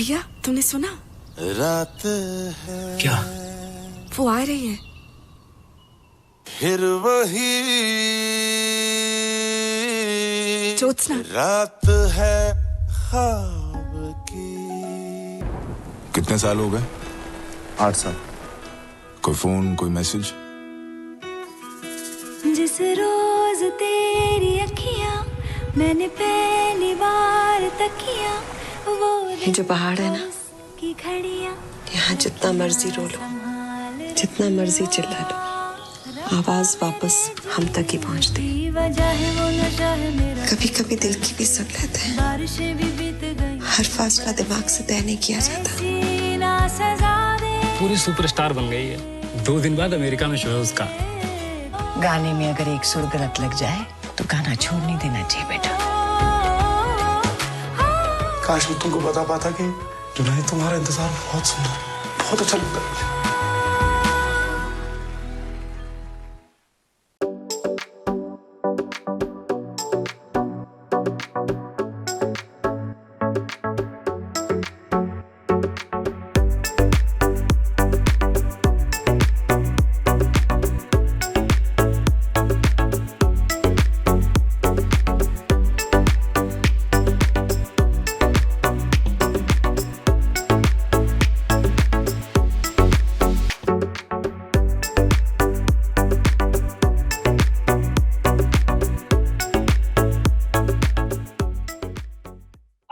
भैया तुमने सुना? रात है क्या? वो आ रही है। फिर वही ज्योत्सना। रात है ख्वाब की। कितने साल हो गए? 8 साल। कोई फोन, कोई मैसेज? जिस रोज तेरी अखियां मैंने पहली बार तकिया, वो ये जो पहाड़ है ना, की घड़ियां, यहाँ जितना मर्जी रो लो, जितना मर्जी चिल्ला लो, आवाज वापस हम तक ही पहुंचती। कभी कभी दिल की भी सुन लेते हैं। हर फासला दिमाग से तय नहीं किया जाता। पूरी सुपरस्टार बन गई है। 2 दिन बाद अमेरिका में शो है उसका। गाने में अगर एक सुर गलत लग जाए तो गाना छोड़ नहीं देना चाहिए बेटा। काश मैं तुमको बता पाता कि दुनिया तुम्हारा इंतजार बहुत सुंदर, बहुत अच्छा लगता है।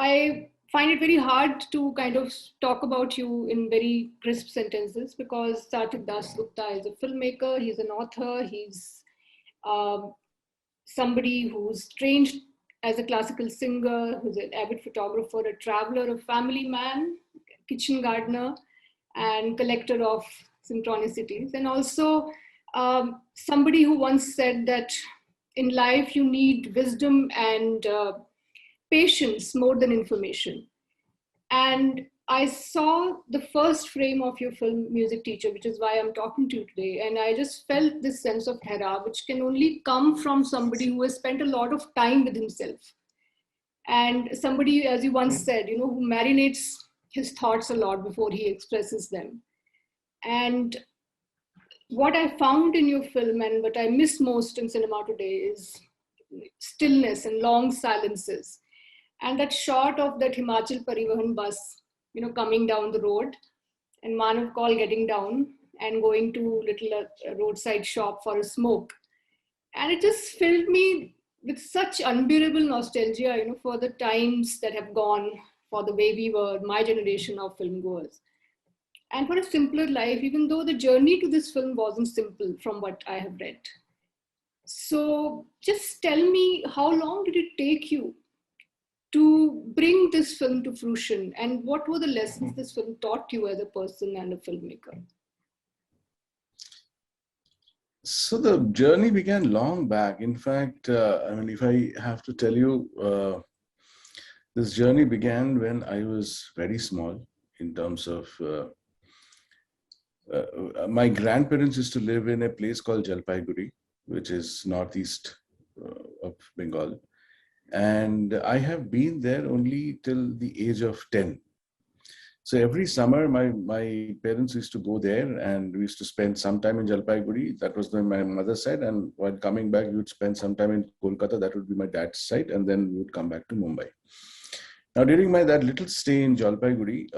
I find it very hard to kind of talk about you in very crisp sentences because Sarthak Dasgupta is a filmmaker, he's an author, he's somebody who's trained as a classical singer, who's an avid photographer, a traveler, a family man, kitchen gardener, and collector of synchronicities. And also somebody who once said that in life you need wisdom and patience more than information. And I saw the first frame of your film Music Teacher, which is why I'm talking to you today. And I just felt this sense of hera, which can only come from somebody who has spent a lot of time with himself. And somebody, as you once said, who marinates his thoughts a lot before he expresses them. And what I found in your film and what I miss most in cinema today is stillness and long silences. And that shot of that Himachal Parivahan bus, coming down the road, and Manav Kaul getting down and going to little roadside shop for a smoke. And it just filled me with such unbearable nostalgia, for the times that have gone, for the way we were, my generation of film goers. And for a simpler life, even though the journey to this film wasn't simple from what I have read. So just tell me, how long did it take you to bring this film to fruition, and what were the lessons this film taught you as a person and a filmmaker? So the journey began long back. In fact, if I have to tell you, this journey began when I was very small. In terms of my grandparents used to live in a place called Jalpaiguri, which is northeast of Bengal. And I have been there only till the age of 10. So every summer, my parents used to go there and we used to spend some time in Jalpaiguri. That was my mother's side. And while coming back, we would spend some time in Kolkata. That would be my dad's side. And then we would come back to Mumbai. Now, during that little stay in Jalpaiguri,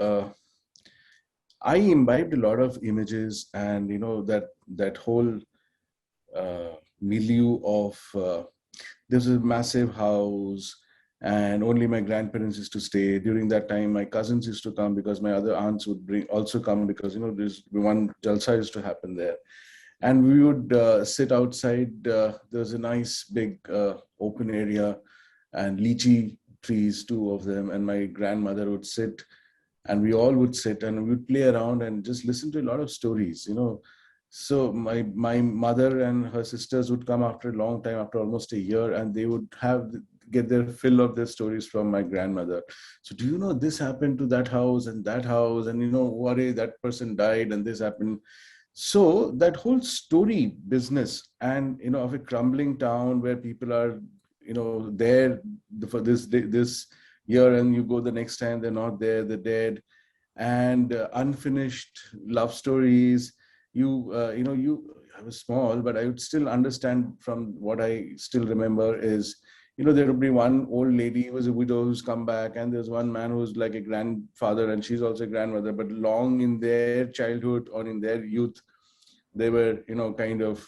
I imbibed a lot of images and, that whole milieu of there's a massive house and only my grandparents used to stay. During that time, my cousins used to come because my other aunts would also come because, there's one jalsa used to happen there. And we would sit outside. There's a nice big open area and lychee trees, 2 of them. And my grandmother would sit and we all would sit and we would play around and just listen to a lot of stories, So my mother and her sisters would come after a long time, after almost a year, and they would get their fill of their stories from my grandmother. So do you know this happened to that house and worry, that person died and this happened. So that whole story business and, of a crumbling town where people are, there for this here, and you go the next time, they're not there, they're dead. And unfinished love stories. I was small, but I would still understand from what I still remember is, there would be one old lady who was a widow who's come back, and there's one man who's like a grandfather, and she's also a grandmother, but long in their childhood or in their youth, they were, kind of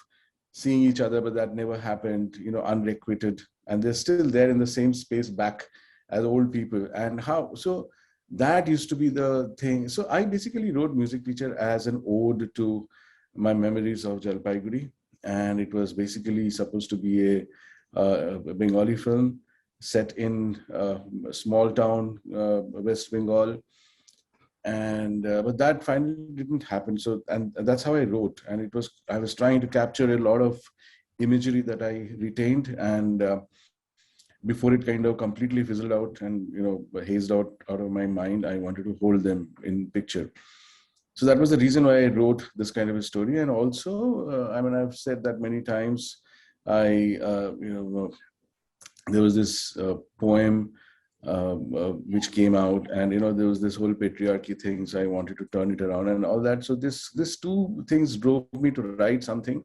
seeing each other, but that never happened, unrequited. And they're still there in the same space back as old people. And so that used to be the thing. So I basically wrote Music Teacher as an ode to my memories of Jalpaiguri. And it was basically supposed to be a Bengali film set in a small town, West Bengal. And but that finally didn't happen. So, and that's how I wrote. And I was trying to capture a lot of imagery that I retained, and before it kind of completely fizzled out and hazed out of my mind, I wanted to hold them in picture. So that was the reason why I wrote this kind of a story. And also, I've said that many times. There was this poem which came out, and there was this whole patriarchy thing, so I wanted to turn it around and all that. So this two things drove me to write something.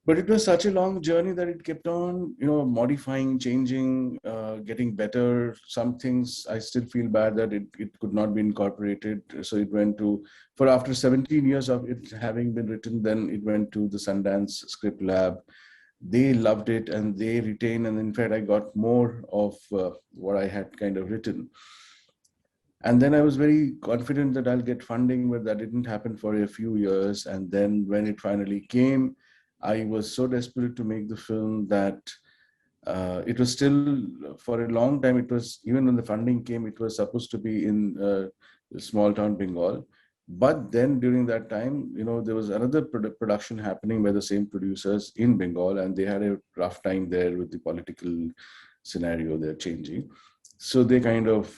But it was such a long journey that it kept on, modifying, changing, getting better. Some things I still feel bad that it could not be incorporated. So it went to, after 17 years of it having been written, then it went to the Sundance Script Lab. They loved it and they retained. And in fact, I got more of what I had kind of written. And then I was very confident that I'll get funding, but that didn't happen for a few years. And then when it finally came, I was so desperate to make the film that it was still, for a long time, it was, even when the funding came, it was supposed to be in small town Bengal. But then during that time, there was another production happening by the same producers in Bengal, and they had a rough time there with the political scenario they're changing. So they kind of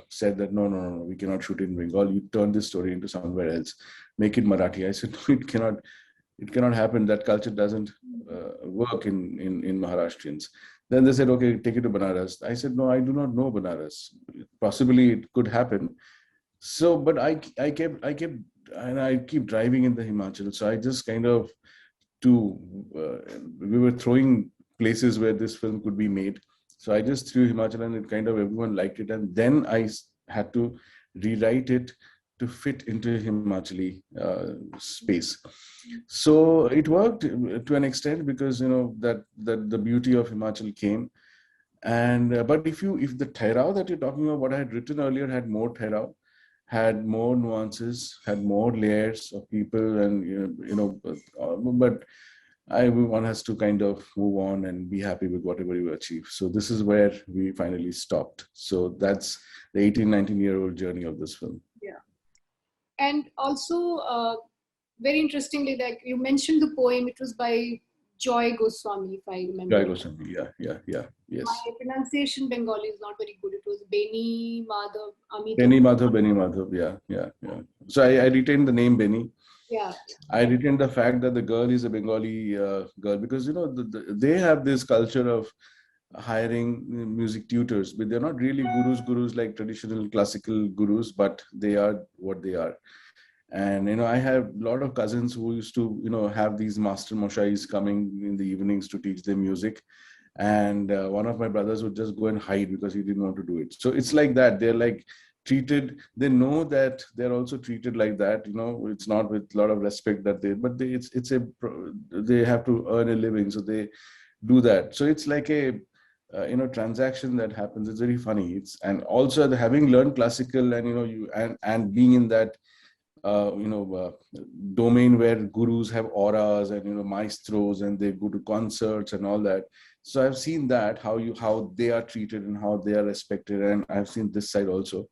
said that, no, we cannot shoot it in Bengal. You turn this story into somewhere else, make it Marathi. I said, no, it cannot happen. That culture doesn't work in Maharashtrians. Then they said, okay, take it to Banaras. I said, no, I do not know Banaras. Possibly it could happen. So, but I kept, and I keep driving in the Himachal. So I just kind of, we were throwing places where this film could be made. So I just threw Himachal, and it kind of, everyone liked it. And then I had to rewrite it to fit into Himachali space. So it worked to an extent, because that the beauty of Himachal came. And but if the Thairao that you're talking about, what I had written earlier had more Thairao, had more nuances, had more layers of people, and but one has to kind of move on and be happy with whatever you achieve. So this is where we finally stopped. So that's the 18-19-year-old journey of this film. Yeah. And also, very interestingly, like you mentioned the poem, it was by Joy Goswami, if I remember. Joy Goswami, yeah, yes. My pronunciation Bengali is not very good. It was Beni Madhav, Amit. Beni Madhav, yeah. So I retained the name Beni. Yeah. I retained the fact that the girl is a Bengali girl, because they have this culture of hiring music tutors, but they're not really gurus like traditional classical gurus, but they are what they are. And I have a lot of cousins who used to have these master moshais coming in the evenings to teach them music, and one of my brothers would just go and hide because he didn't want to do it. So it's like that. They're like treated, they know that they're also treated like that. It's not with a lot of respect that they have to earn a living, so they do that. So it's like a transaction that happens. It's very funny. And also having learned classical, and and being in that domain where gurus have auras and maestros, and they go to concerts and all that. So I've seen that, how they are treated and how they are respected, and I've seen this side also.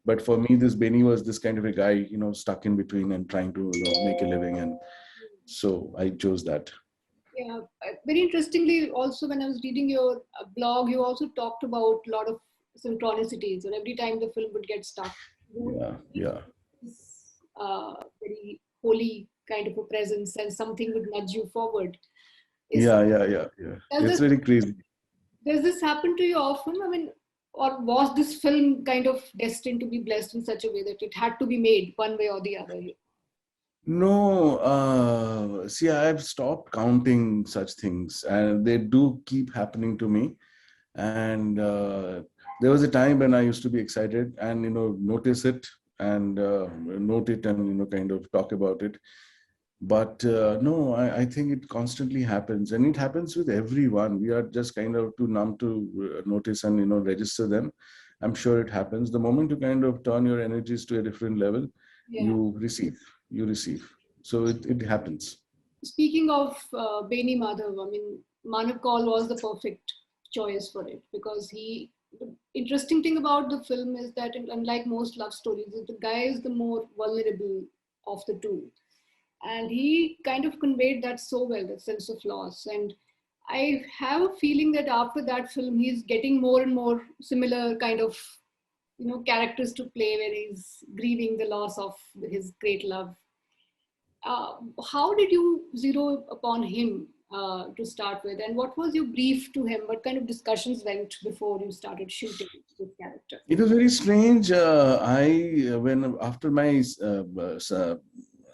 But for me, this Beni was this kind of a guy, stuck in between and trying to make a living, and so I chose that. Yeah, very interestingly, also when I was reading your blog, you also talked about a lot of synchronicities, or every time the film would get stuck. Yeah. Very holy kind of a presence, and something would nudge you forward. Yeah. It's very crazy. Does this happen to you often? I mean, or was this film kind of destined to be blessed in such a way that it had to be made one way or the other? No, see, I've stopped counting such things, and they do keep happening to me. And there was a time when I used to be excited and notice it and note it and kind of talk about it. But no, I think it constantly happens, and it happens with everyone. We are just kind of too numb to notice and register them. I'm sure it happens. The moment you kind of turn your energies to a different level, Yeah. you receive. So it happens. Speaking of Beni Madhav, I mean, Manav Kaul was the perfect choice for it, because the interesting thing about the film is that, unlike most love stories, the guy is the more vulnerable of the two. And he kind of conveyed that so well, that sense of loss. And I have a feeling that after that film, he's getting more and more similar kind of, characters to play, where he's grieving the loss of his great love. How did you zero upon him to start with? And what was your brief to him? What kind of discussions went before you started shooting this character? It was very strange. When after my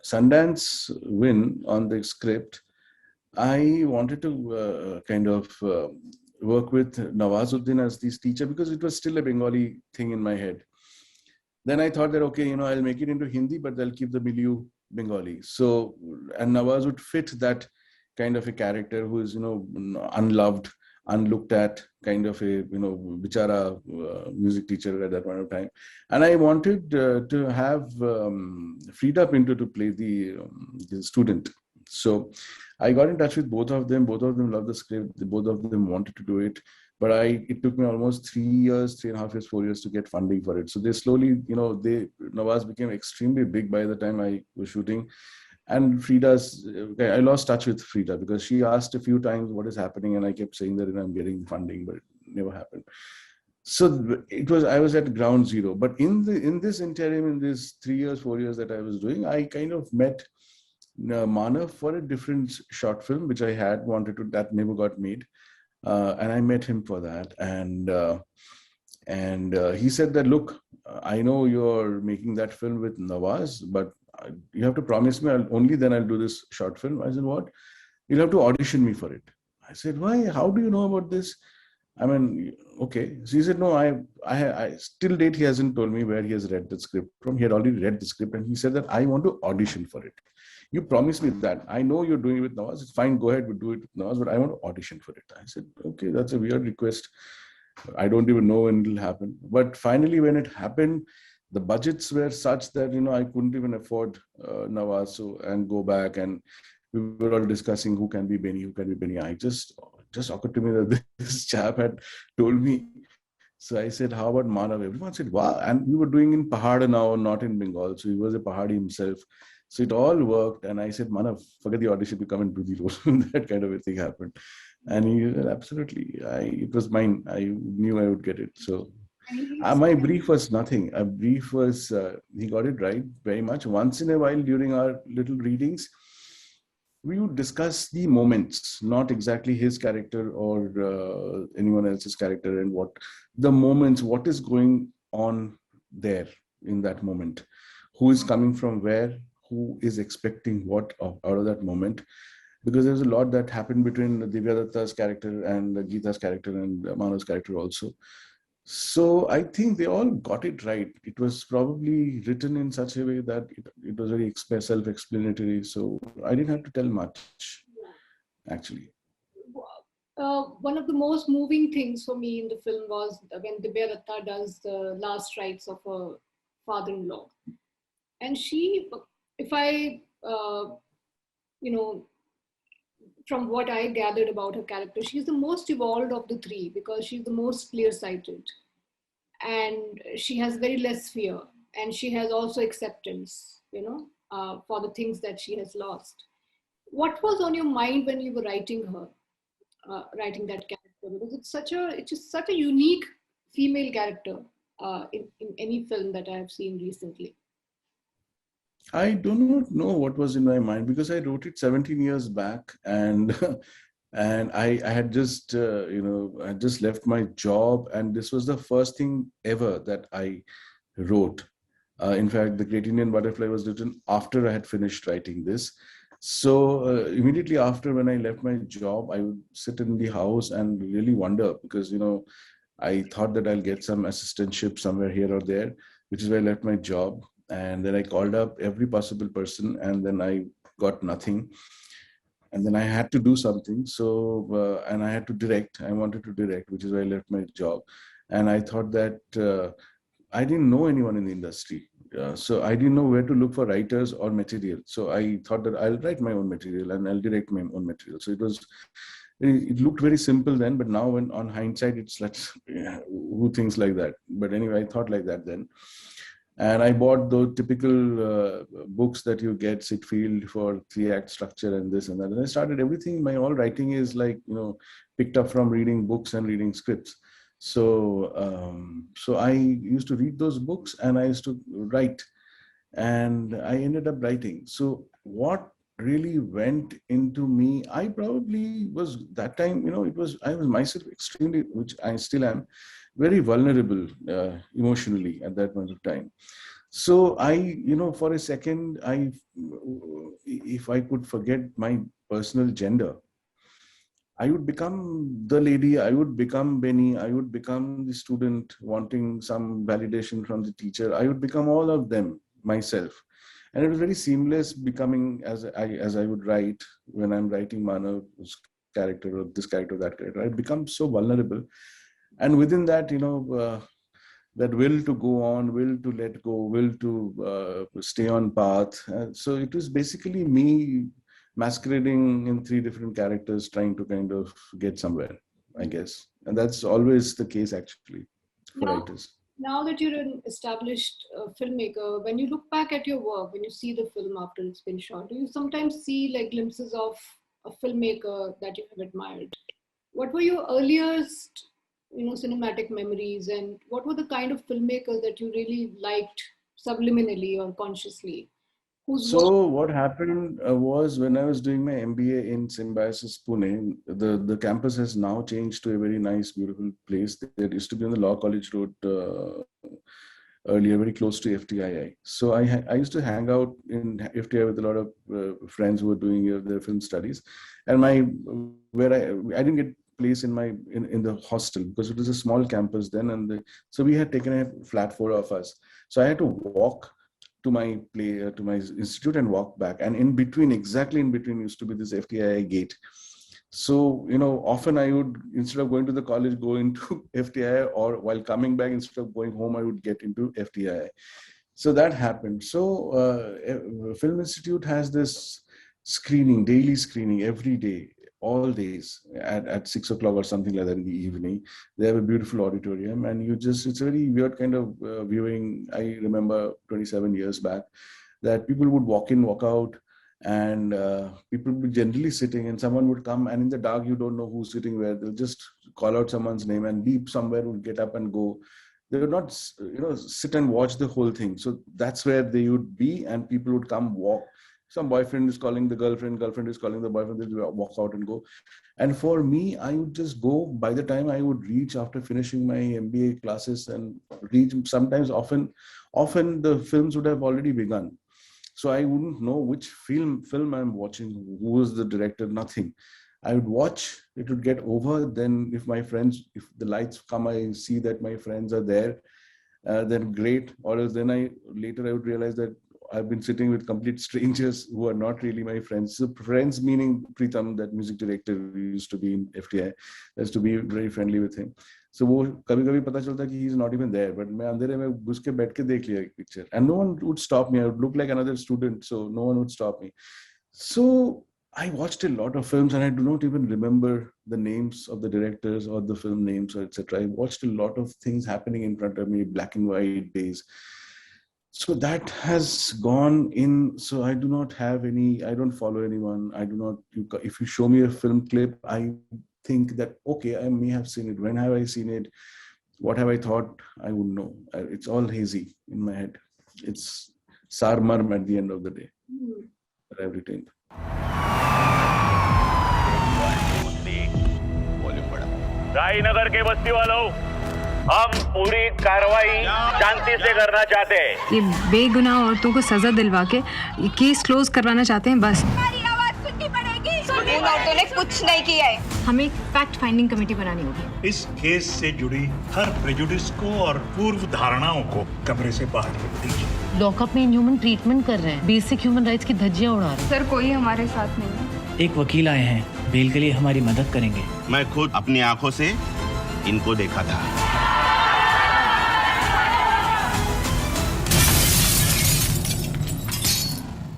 Sundance win on the script, I wanted to kind of work with Nawazuddin as this teacher, because it was still a Bengali thing in my head. Then I thought that, okay, I'll make it into Hindi, but they'll keep the milieu Bengali. So, and Nawaz would fit that kind of a character who is, unloved, unlooked at, kind of a, bichara music teacher at that point of time. And I wanted to have Frida Pinto to play the student. So I got in touch with both of them. Both of them loved the script. Both of them wanted to do it. But it took me almost 3 years, 3.5 years, 4 years to get funding for it. So they slowly, Nawaz became extremely big by the time I was shooting. And I lost touch with Frida, because she asked a few times what is happening, and I kept saying that I'm getting funding, but it never happened. So I was at ground zero. But in this interim, in these 3 years, 4 years that I was doing, I kind of met Manav for a different short film, which I had wanted to, that never got made. And I met him for that. And he said that, look, I know you're making that film with Nawaz, but you have to promise me only then I'll do this short film. I said, what? You'll have to audition me for it. I said, why? How do you know about this? I mean, okay. So he said, no, I still date, he hasn't told me where he has read the script from. He had already read the script, and he said that I want to audition for it. You promised me that. I know you're doing it with Nawaz. It's fine, go ahead, we'll do it with Nawaz, but I want to audition for it. I said, okay, that's a weird request. I don't even know when it'll happen. But finally, when it happened, the budgets were such that, I couldn't even afford Nawaz and go back. And we were all discussing who can be Beni. I just occurred to me that this chap had told me. So I said, how about Manav? Everyone said, wow. And we were doing in Pahada now, not in Bengal. So he was a Pahadi himself. So it all worked. And I said, Manav, forget the audition, to come and do the role. That kind of a thing happened. And he said, absolutely. It was mine. I knew I would get it. So my brief was nothing. A brief was, he got it right very much. Once in a while during our little readings, we would discuss the moments, not exactly his character or anyone else's character, and what the moments, what is going on there in that moment, who is coming from where, who is expecting what out of that moment. Because there's a lot that happened between Divya Datta's character and Geeta's character and Manav's character also. So I think they all got it right. It was probably written in such a way that it was very self-explanatory. So I didn't have to tell much, actually. One of the most moving things for me in the film was when Divya Datta does the last rites of her father-in-law. And she, if I, from what I gathered about her character, she's the most evolved of the three, because she's the most clear-sighted. And she has very less fear. And she has also acceptance, for the things that she has lost. What was on your mind when you were writing her, writing that character? Because it's just such a unique female character in any film that I have seen recently. I do not know what was in my mind, because I wrote it 17 years back, and And I had just, I just left my job, and this was the first thing ever that I wrote. In fact, The Great Indian Butterfly was written after I had finished writing this. So immediately after, when I left my job, I would sit in the house and really wonder, because, I thought that I'll get some assistantship somewhere here or there, which is why I left my job. And then I called up every possible person, and then I got nothing. And then I had to do something. So, and I had to direct. I wanted to direct, which is why I left my job. And I thought that I didn't know anyone in the industry. So I didn't know where to look for writers or material. So I thought that I'll write my own material and I'll direct my own material. So it looked very simple then, but now when on hindsight, it's like, who thinks like that? But anyway, I thought like that then. And I bought the typical books that you get, Sitfield, for 3-act structure and this and that. And I started everything. My all writing is like, picked up from reading books and reading scripts. So I used to read those books and I used to write, and I ended up writing. So what really went into me, I probably was that time, I was myself extremely, which I still am, very vulnerable emotionally at that point of time. So I, for a second, if I could forget my personal gender, I would become the lady, I would become Benny, I would become the student wanting some validation from the teacher. I would become all of them myself. And it was very seamless becoming as I would write, when I'm writing Manav's character or this character, that character. I become so vulnerable. And within that, that will to go on, will to let go, will to stay on path. So it was basically me masquerading in 3 different characters, trying to kind of get somewhere, I guess. And that's always the case, actually, for writers. Now that you're an established filmmaker, when you look back at your work, when you see the film after it's been shot, do you sometimes see like glimpses of a filmmaker that you have admired? What were your earliest, cinematic memories, and what were the kind of filmmakers that you really liked subliminally or consciously? So what happened was, when I was doing my MBA in Symbiosis Pune, the campus has now changed to a very nice, beautiful place. There used to be on the Law College Road earlier, very close to FTII. So I used to hang out in FTII with a lot of friends who were doing their film studies. And I didn't get place in the hostel because it was a small campus then. And so we had taken a flat, 4 of us. So I had to walk to my institute and walk back, and exactly in between used to be this FTII gate. So often I would, instead of going to the college, go into FTII, or while coming back, instead of going home, I would get into FTII. So that happened. So Film Institute has this daily screening every day, all days at 6 o'clock or something like that in the evening. They have a beautiful auditorium, and it's a very weird kind of viewing. I remember 27 years back that people would walk in, walk out, and people would be generally sitting, and someone would come, and in the dark, you don't know who's sitting where. They'll just call out someone's name, and beep somewhere would get up and go. They would not, sit and watch the whole thing. So that's where they would be, and people would come, walk. Some boyfriend is calling the girlfriend is calling the boyfriend, they walk out and go. And for me, I would just go. By the time I would reach, after finishing my MBA classes, and reach, sometimes often the films would have already begun. So I wouldn't know which film I'm watching, who was the director, nothing. I would watch, it would get over. Then if the lights come, I see that my friends are there, then great. Or else then I would realize that I've been sitting with complete strangers who are not really my friends. So friends meaning Pritam, that music director who used to be in FTI. I used to be very friendly with him. So वो कभी-कभी पता चलता कि he is not even there, but मैं अंधेरे में घुस के बैठ के देख लिया एक picture, and no one would stop me. I would look like another student, so no one would stop me. So I watched a lot of films, and I do not even remember the names of the directors or the film names, or etc. I watched a lot of things happening in front of me, black and white days. So that has gone in. So I do not have I don't follow anyone. I do not, if you show me a film clip, I think that, okay, I may have seen it. When have I seen it? What have I thought? I wouldn't know. It's all hazy in my head. It's sarmarm at the end of the day. Every time. Volume बढ़ा। रायनगर के बस्ती वालों, हम पूरी कार्रवाई शांति से करना चाहते हैं। ये बेगुनाह औरतों को सजा दिलवा के केस क्लोज करवाना चाहते हैं बस। हमारी आवाज सुननी पड़ेगी। उन औरतों ने कुछ नहीं किया है। हमें एक फैक्ट फाइंडिंग कमेटी बनानी होगी। इस केस से जुड़ी हर प्रेजुडिस को और पूर्व धारणाओं को कमरे से बाहर निकल दीजिए। लॉकअप में इनह्यूमन ट्रीटमेंट कर रहे हैं, बेसिक ह्यूमन राइट्स की धज्जियां उड़ा रहे हैं। सर कोई हमारे साथ नहीं है। एक वकील आए हैं, बेल के लिए हमारी मदद करेंगे। मैं खुद अपनी आंखों से इनको देखा था।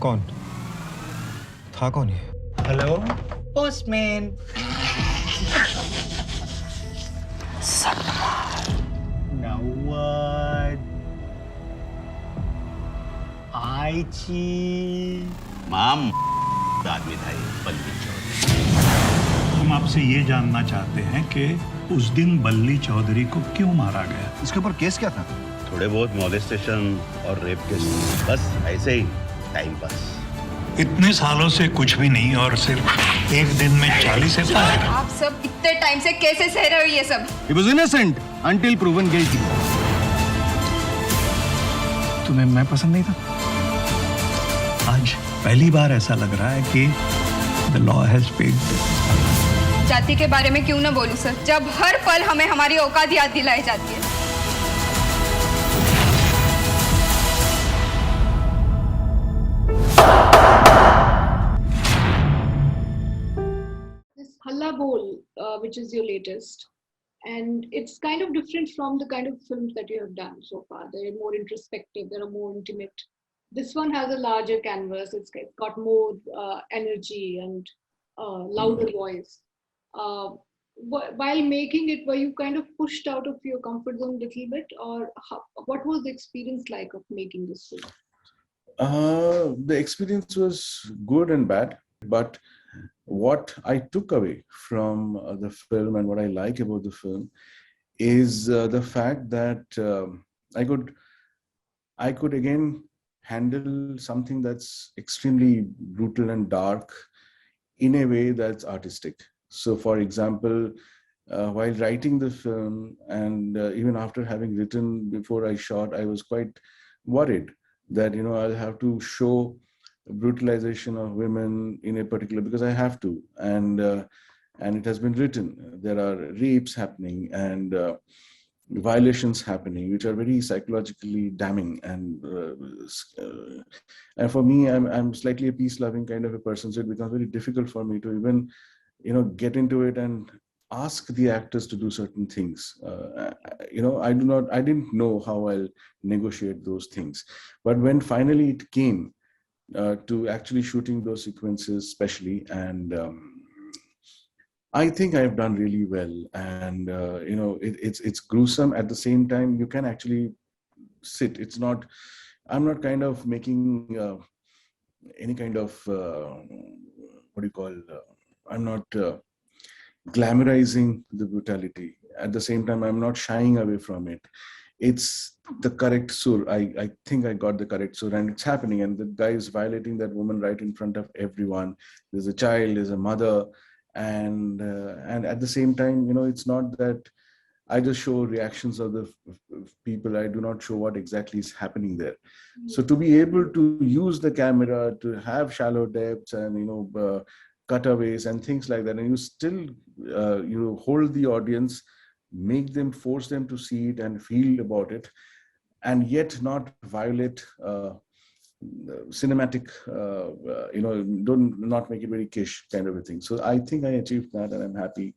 कौन था? कौन है? Hello postman. माम आदमी था ये बल्ली चौधरी। हम आपसे ये जानना चाहते हैं कि उस दिन बल्ली चौधरी को क्यों मारा गया? इसके ऊपर केस क्या था? थोड़े बहुत मॉलेस्टेशन और रेप केस, बस ऐसे ही टाइम पास। इतने सालों से कुछ भी नहीं और सिर्फ एक दिन में 40 FIR। आप सब इतने टाइम से कैसे सह रहे हो ये सब? He was innocent until proven guilty. तुम्हें मैं पसंद नहीं था? आज पहली बार ऐसा लग रहा है कि the law has paid. जाति के बारे में क्यों ना बोलूं सर, जब हर पल हमें हमारी औकात याद दिलाई जाती है। Halla Ho, which is your latest, and it's kind of different from the kind of films that you have done so far. They're more introspective, they're more intimate. This one has a larger canvas, it's got more energy and louder voice. While making it, were you kind of pushed out of your comfort zone a little bit, or what was the experience like of making this film? The experience was good and bad, but what I took away from the film and what I like about the film is the fact that I could again handle something that's extremely brutal and dark in a way that's artistic. So, for example, while writing the film and even after having written before I shot, I was quite worried that, you know, I'll have to show brutalization of women in a particular, because I have to, and it has been written. There are rapes happening and violations happening, which are very psychologically damning, and for me, I'm slightly a peace-loving kind of a person, so it becomes very difficult for me to even, you know, get into it and ask the actors to do certain things. You know, I didn't know how I'll negotiate those things, but when finally it came to actually shooting those sequences, especially, and I think I've done really well. And you know, it's gruesome. At the same time, you can actually sit. It's not. I'm not kind of making any kind of what do you call? I'm not glamorizing the brutality. At the same time, I'm not shying away from it. It's the correct sur. I think I got the correct sur, and it's happening. And the guy is violating that woman right in front of everyone. There's a child, there's a mother, and at the same time, you know, it's not that I just show reactions of the people. I do not show what exactly is happening there. So to be able to use the camera to have shallow depths and, you know, cutaways and things like that, and you still you hold the audience, make them, force them to see it and feel about it, and yet not violate cinematic, you know, not make it very kish kind of a thing. So I think I achieved that, and I'm happy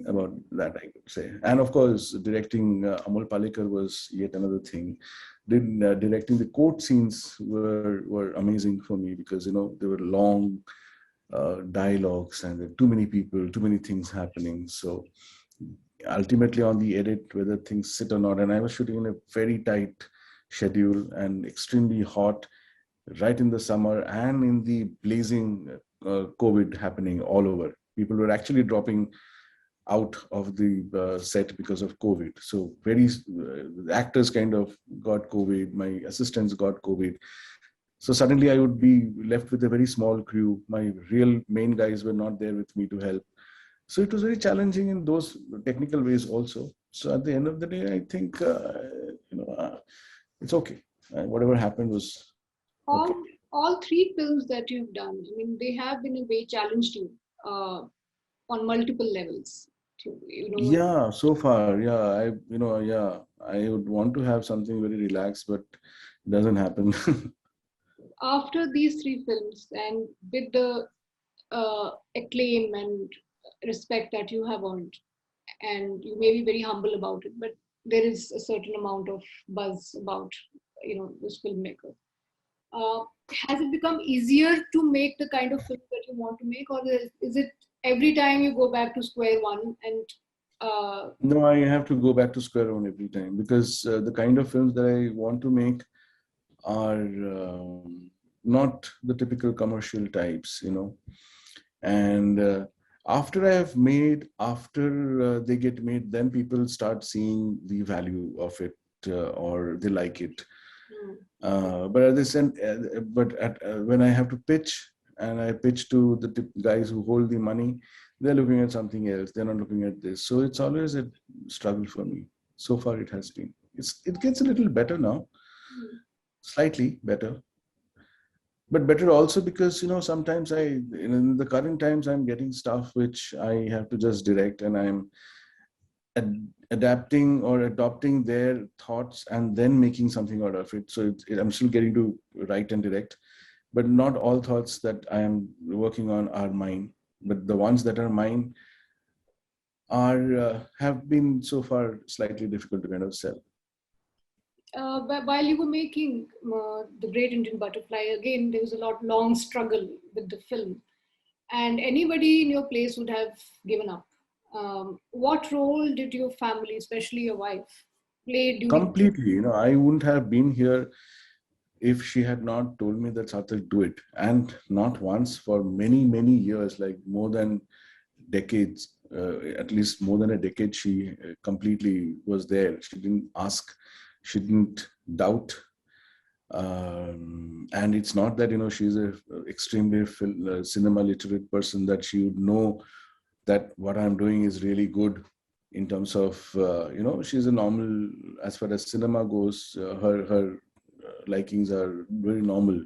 about that, I would say. And of course, directing Amol Palekar was yet another thing. Directing the court scenes were amazing for me, because, you know, they were long dialogues and there were too many people, too many things happening. So ultimately on the edit, whether things sit or not, and I was shooting in a very tight schedule and extremely hot, right in the summer and in the blazing COVID happening all over. People were actually dropping out of the set because of COVID. So actors kind of got COVID, my assistants got COVID. So suddenly I would be left with a very small crew. My real main guys were not there with me to help. So it was very challenging in those technical ways also. So at the end of the day, I think it's okay. Whatever happened was okay. All three films that you've done, I mean, they have in a way challenged you on multiple levels. Yeah, so far, yeah, I would want to have something very relaxed, but it doesn't happen. After these three films, and with the acclaim and respect that you have earned, and you may be very humble about it, but there is a certain amount of buzz about this filmmaker. Has it become easier to make the kind of film that you want to make, or is it every time you go back to square one and No, I have to go back to square one every time, because the kind of films that I want to make are not the typical commercial types, and after they get made, then people start seeing the value of it, or they like it. But at this end, when I have to pitch, and I pitch to the guys who hold the money, they're looking at something else. They're not looking at this. So it's always a struggle for me. So far, it has been. It gets a little better now, slightly better, but better also because sometimes in the current times I'm getting stuff which I have to just direct, and I'm adapting or adopting their thoughts and then making something out of it. So I'm still getting to write and direct, but not all thoughts that I am working on are mine. But the ones that are mine have been so far slightly difficult to kind of sell. While you were making The Great Indian Butterfly, again, there was a long struggle with the film, and anybody in your place would have given up. What role did your family, especially your wife, play? Completely. I wouldn't have been here if she had not told me that, Sarthak, do it. And not once, for many, many years, like more than decades, at least more than a decade, she completely was there. She didn't ask, she didn't doubt. And it's not that, she's an extremely cinema literate person, that she would know that what I'm doing is really good in terms of, she's a normal, as far as cinema goes, her likings are very normal.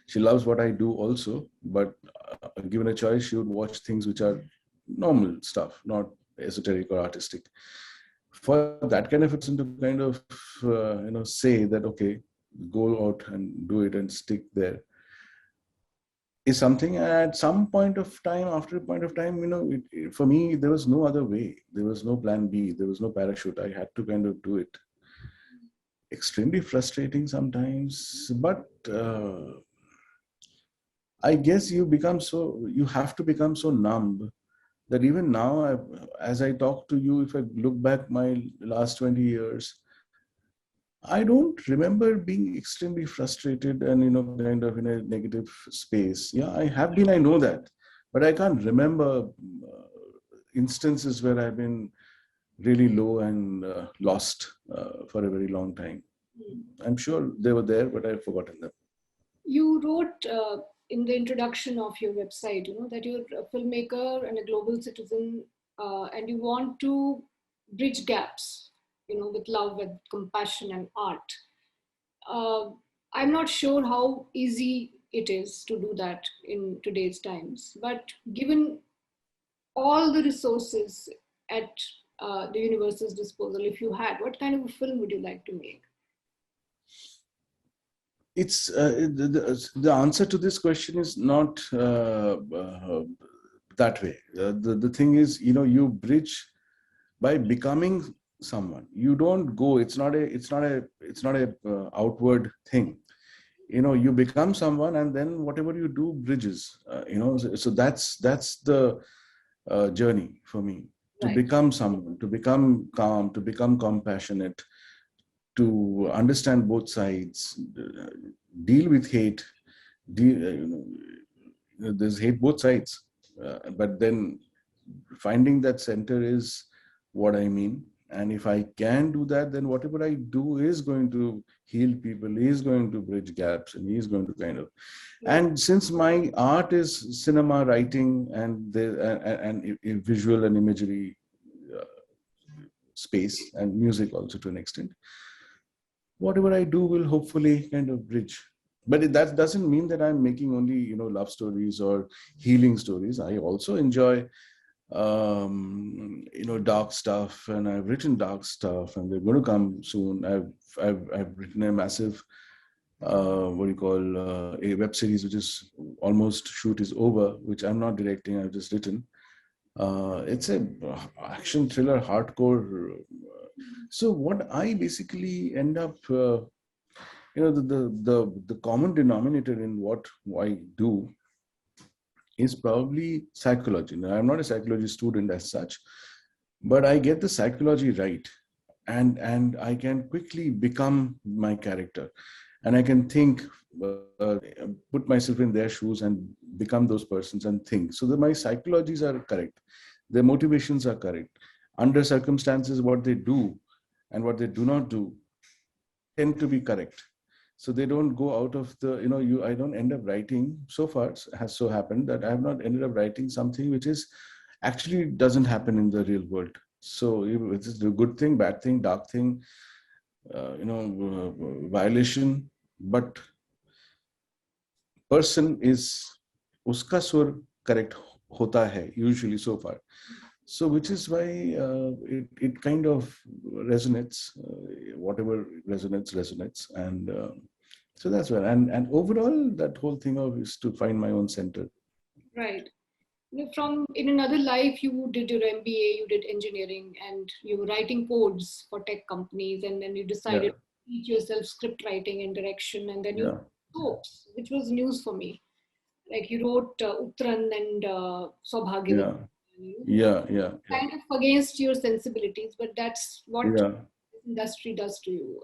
She loves what I do also, but given a choice, she would watch things which are normal stuff, not esoteric or artistic. For that kind of person to kind of, say that, okay, go out and do it and stick there, is something. At some point of time, after a point of time, for me, there was no other way. There was no plan B. There was no parachute. I had to kind of do it. Extremely frustrating sometimes, but I guess you have to become so numb that even now, as I talk to you, if I look back my last 20 years, I don't remember being extremely frustrated and, kind of in a negative space. Yeah, I have been, I know that, but I can't remember instances where I've been really low and lost for a very long time. I'm sure they were there, but I've forgotten them. You wrote in the introduction of your website, that you're a filmmaker and a global citizen, and you want to bridge gaps, with love, with compassion and art. I'm not sure how easy it is to do that in today's times, but given all the resources at the universe's disposal, if you had, what kind of a film would you like to make? It's the answer to this question is not that way. The thing is, you bridge by becoming someone. You don't go. It's not a outward thing. You become someone, and then whatever you do bridges. So that's the journey for me. To become someone, to become calm, to become compassionate, to understand both sides, deal with hate. There's hate both sides, but then finding that center is what I mean. And if I can do that, then whatever I do is going to heal people. He's going to bridge gaps, and he's going to kind of. And since my art is cinema writing and visual and imagery space and music also to an extent, whatever I do will hopefully kind of bridge. But that doesn't mean that I'm making only love stories or healing stories. I also enjoy dark stuff, and I've written dark stuff, and they're going to come soon. I've written a massive a web series which is almost shoot is over, which I'm not directing, I've just written. It's a action thriller, hardcore. So what I basically end up, the common denominator in what I do is probably psychology. Now, I'm not a psychology student as such, but I get the psychology right, and I can quickly become my character, and I can think, put myself in their shoes and become those persons and think. So that my psychologies are correct, their motivations are correct. Under circumstances, what they do and what they do not do tend to be correct. So they don't go out of the, I don't end up writing, so far has so happened that I have not ended up writing something which is actually doesn't happen in the real world. So it's a good thing, bad thing, dark thing, violation, but person is, uska sur correct hota hai, usually so far. So which is why it kind of resonates, whatever resonates. And so that's why. And overall, that whole thing of is to find my own center. Right. From in another life, you did your MBA, you did engineering, and you were writing codes for tech companies, and then you decided to teach yourself script writing and direction, and then you wrote soaps, which was news for me. Like you wrote Uttaran and Saubhagya. Yeah. Kind of against your sensibilities, but that's what this industry does to you.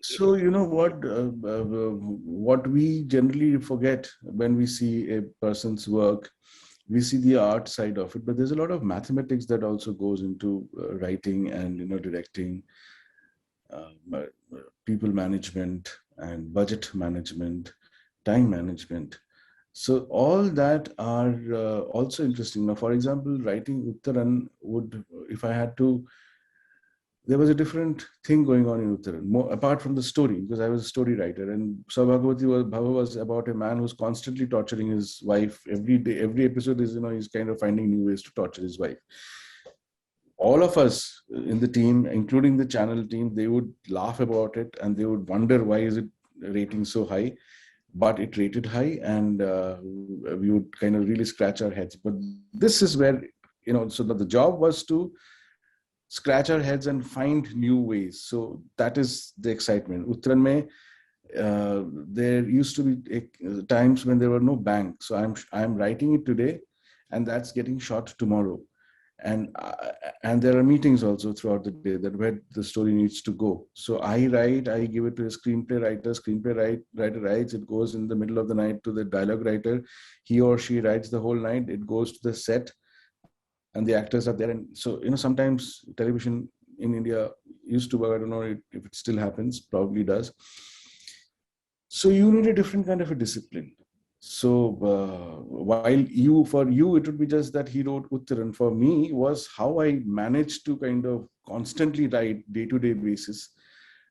So what we generally forget when we see a person's work, we see the art side of it, but there's a lot of mathematics that also goes into writing and directing, people management and budget management, time management. So all that are also interesting. Now, for example, writing Uttaran if I had to, there was a different thing going on in Uttaran, more apart from the story, because I was a story writer, and Saubhagya Bhava was about a man who's constantly torturing his wife. Every day, every episode is, he's kind of finding new ways to torture his wife. All of us in the team, including the channel team, they would laugh about it, and they would wonder why is it rating so high. But it rated high, and we would kind of really scratch our heads. But this is where, so that the job was to scratch our heads and find new ways. So that is the excitement. Uttaran mein, there used to be times when there were no banks. So I'm writing it today, and that's getting shot tomorrow. And there are meetings also throughout the day that where the story needs to go. So I write, I give it to a screenplay writer writes, it goes in the middle of the night to the dialogue writer. He or she writes the whole night, it goes to the set, and the actors are there. And so, sometimes television in India used to work, I don't know if it still happens, probably does. So you need a different kind of a discipline. So while for you, it would be just that he wrote Uttaran. For me, was how I managed to kind of constantly write day-to-day basis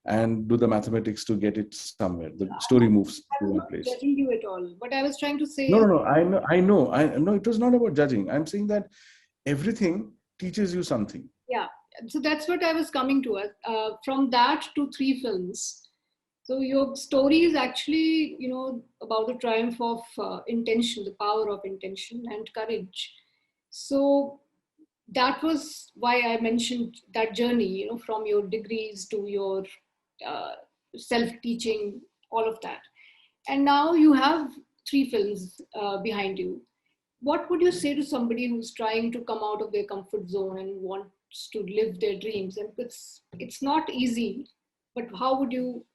and do the mathematics to get it somewhere. The story moves to one place. I'm not judging you at all. What I was trying to say. No. I know. It was not about judging. I'm saying that everything teaches you something. Yeah. So that's what I was coming to. From that to 3 films. So your story is actually, about the triumph of intention, the power of intention and courage. So that was why I mentioned that journey, from your degrees to your self-teaching, all of that. And now you have 3 films behind you. What would you say to somebody who's trying to come out of their comfort zone and wants to live their dreams? And it's not easy, but how would you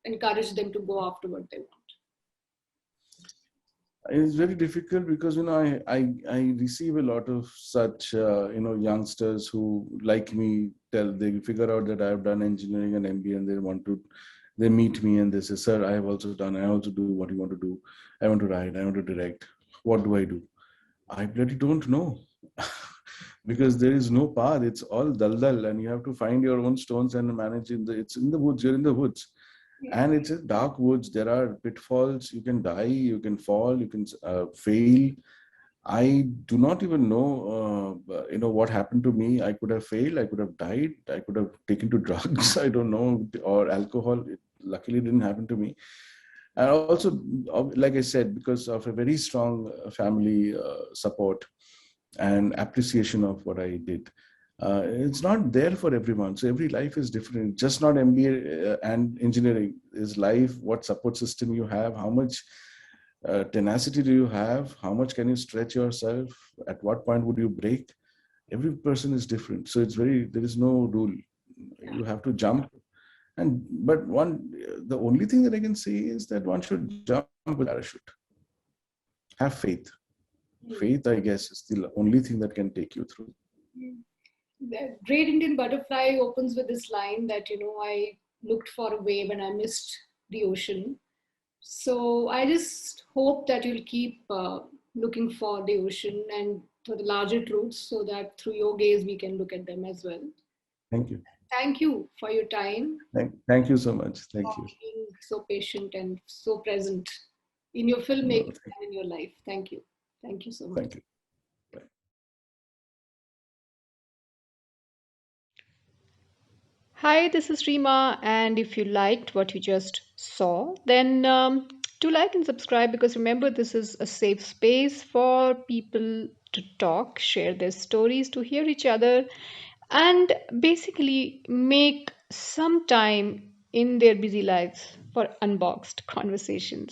encourage them to go after what they want? It's very difficult because, I receive a lot of such, youngsters who, like me, they figure out that I've done engineering and MBA, and they meet me and they say, sir, I have also done, I also do what you want to do. I want to write, I want to direct. What do I do? I bloody don't know. Because there is no path. It's all daldal, and you have to find your own stones and manage it's in the woods. You're in the woods, and it's a dark woods. There are pitfalls. You can die, you can fall, you can fail. I do not even know, what happened to me. I could have failed. I could have died. I could have taken to drugs. I don't know, or alcohol. It luckily didn't happen to me. And also, like I said, because of a very strong family support and appreciation of what I did. It's not there for everyone. So every life is different. Just not MBA and engineering is life. What support system you have, how much tenacity do you have, how much can you stretch yourself, at what point would you break? Every person is different. So there is no rule. You have to jump. But the only thing that I can say is that one should jump with parachute. Have faith. Faith, I guess, is the only thing that can take you through. The Great Indian Butterfly opens with this line that, I looked for a wave and I missed the ocean. So I just hope that you'll keep looking for the ocean and for the larger truths, so that through your gaze we can look at them as well. Thank you. Thank you for your time. Thank you so much. Thank you. Being so patient and so present in your filmmaking and in your life. Thank you. Thank you so much. Thank you. Hi, this is Reema, and if you liked what you just saw, then do like and subscribe, because remember, this is a safe space for people to talk, share their stories, to hear each other, and basically make some time in their busy lives for unboxed conversations.